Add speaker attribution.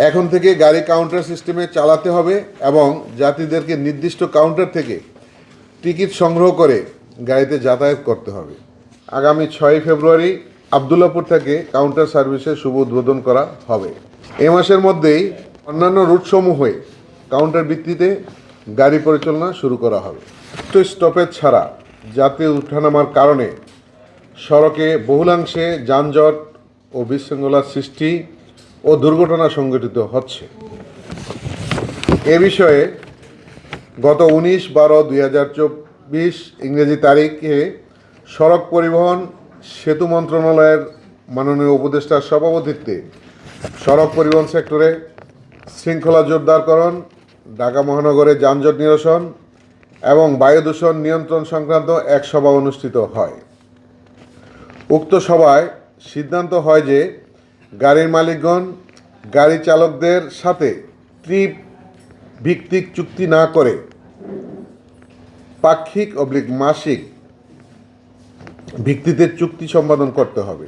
Speaker 1: এখন থেকে গাড়ি কাউন্টার সিস্টেমে চালাতে হবে এবং যাত্রীদেরকে নির্দিষ্ট কাউন্টার থেকে টিকিট সংগ্রহ করে গাড়িতে যাতায়াত করতে হবে। আগামী 6 ফেব্রুয়ারি আবদুল্লাপুর থেকে কাউন্টার সার্ভিসের শুভ উদ্বোধন করা হবে। এ মাসের মধ্যেই অন্যান্য রুটসমূহে কাউন্টার ভিত্তিতে গাড়ি পরিচালনা শুরু করা হবে। স্টপেজ ছাড়া যাত্রী ওঠানামার কারণে সড়কে বহুলাংশে যানজট ও বিশৃঙ্খলার সৃষ্টি ও দুর্ঘটনা সংঘটিত হচ্ছে। এ বিষয়ে গত 19/12/2024 ইংরেজি তারিখে সড়ক পরিবহন সেতু মন্ত্রণালয়ের মাননীয় উপদেষ্টার সভাপতিত্বে সড়ক পরিবহন সেক্টরে শৃঙ্খলা জোরদারকরণ, ঢাকা মহানগরে যানজট নিরসন এবং বায়ু দূষণ নিয়ন্ত্রণ সংক্রান্ত এক সভা অনুষ্ঠিত হয়। উক্ত সভায় সিদ্ধান্ত হয় যে গাড়ির মালিকগণ গাড়ি চালকদের সাথে ট্রিপ ভিত্তিক চুক্তি না করে পাক্ষিক/মাসিক ভিত্তিতে চুক্তি সম্পাদন করতে হবে।